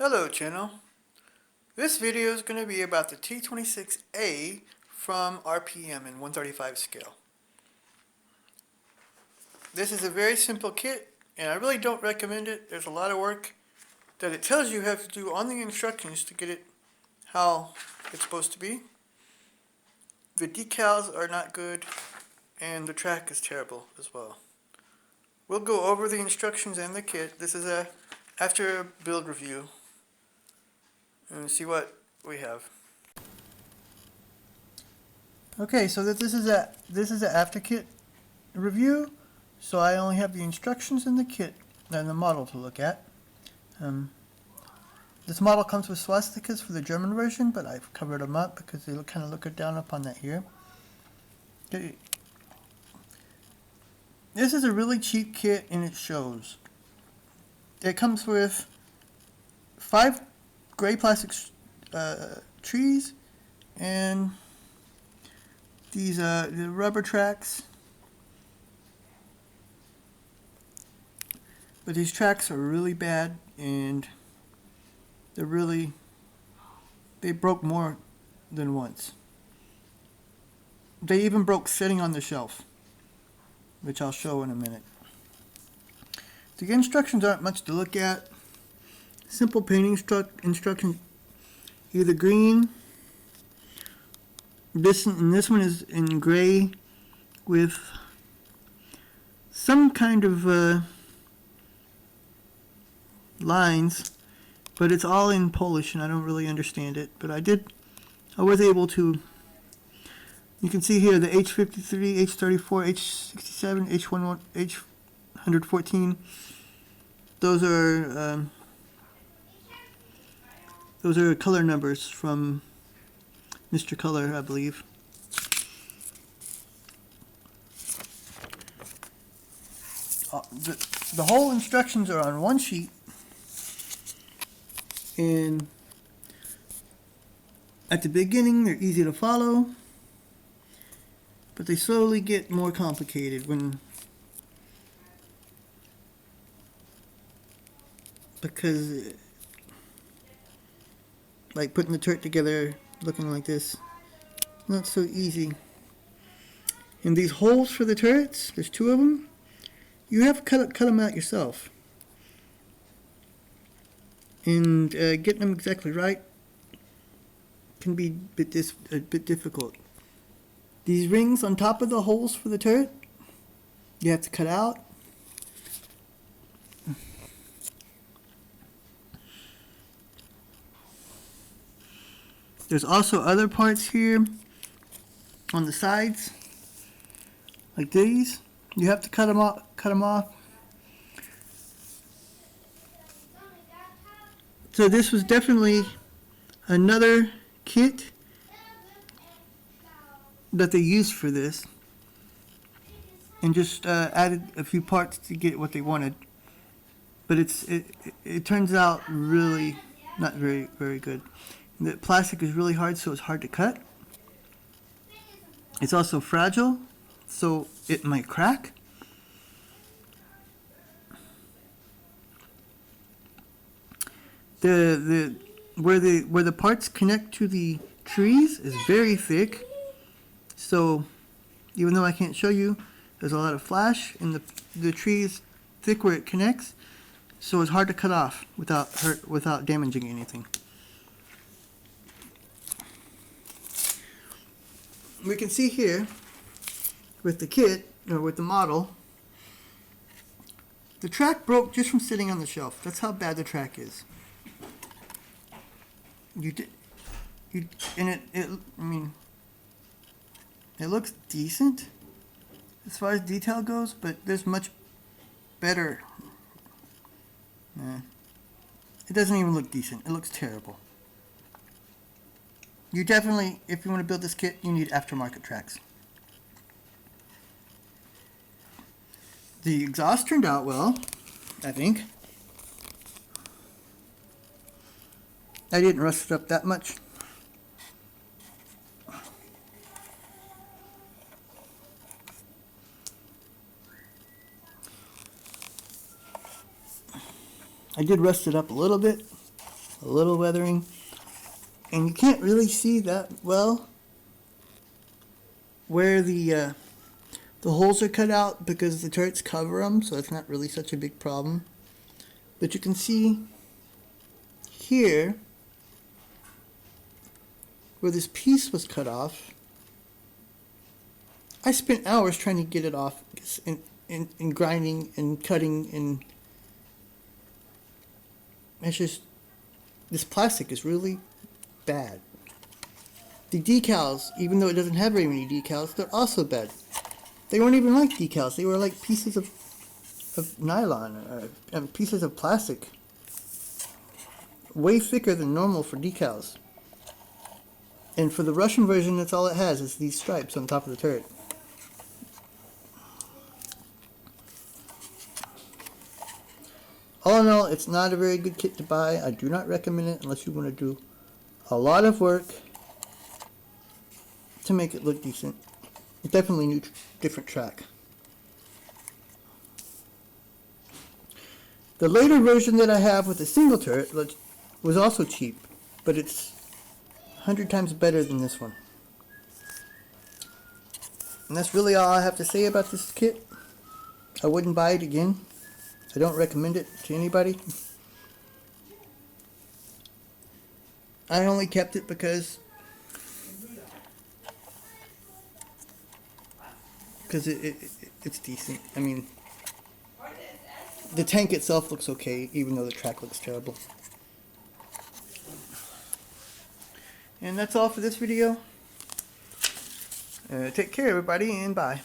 Hello channel. This video is going to be about the T26A from RPM in 135 scale. This is a very simple kit and I really don't recommend it. There's a lot of work that it tells you have to do on the instructions to get it how it's supposed to be. The decals are not good and the track is terrible as well. We'll go over the instructions and the kit. This is a after build review and see what we have. Okay, so this is an after kit review. So I only have the instructions and the kit and the model to look at. This model comes with swastikas for the German version, but I've covered them up because they kind of look down upon that here. This is a really cheap kit and it shows. It comes with 5 gray plastic trees and these the rubber tracks. But these tracks are really bad and they broke more than once. They even broke sitting on the shelf, which I'll show in a minute. The instructions aren't much to look at. Simple painting instructions, either green, this one is in gray with some kind of lines, but it's all in Polish and I don't really understand it, but I was able to. You can see here the H53, H34, H67, H11, H114. Those are color numbers from Mr. Color, I believe. The whole instructions are on one sheet, and at the beginning they're easy to follow, but they slowly get more complicated because like putting the turret together looking like this, not so easy. And these holes for the turrets, there's 2 of them. You have to cut them out yourself. And getting them exactly right can be a bit difficult. These rings on top of the holes for the turret, you have to cut out. There's also other parts here on the sides, like these. You have to cut them off. So this was definitely another kit that they used for this, and just added a few parts to get what they wanted. But it turns out really not very good. The plastic is really hard, so it's hard to cut. It's also fragile, so it might crack. Where the parts connect to the trees is very thick, so even though I can't show you, there's a lot of flash, and the tree is thick where it connects, so it's hard to cut off without damaging anything. We can see here with the kit, or with the model, the track broke just from sitting on the shelf. That's how bad the track is. I mean, it looks decent as far as detail goes, but there's much better. It doesn't even look decent. It looks terrible. You definitely, if you want to build this kit, you need aftermarket tracks. The exhaust turned out well, I think. I didn't rust it up that much. I did rust it up a little bit, a little weathering, and you can't really see that well where the holes are cut out because the turrets cover them, so it's not really such a big problem. But you can see here where this piece was cut off. I spent hours trying to get it off, and grinding and cutting, and it's just, this plastic is really bad. The decals, even though it doesn't have very many decals, they're also bad. They weren't even like decals. They were like pieces of nylon, and pieces of plastic. Way thicker than normal for decals. And for the Russian version, that's all it has, is these stripes on top of the turret. All in all, it's not a very good kit to buy. I do not recommend it unless you want to do a lot of work to make it look decent. It's definitely a different track. The later version that I have with a single turret was also cheap, but it's 100 times better than this one. And that's really all I have to say about this kit. I wouldn't buy it again. I don't recommend it to anybody. I only kept it because it's decent. I mean, the tank itself looks okay, even though the track looks terrible. And that's all for this video. Take care, everybody, and bye.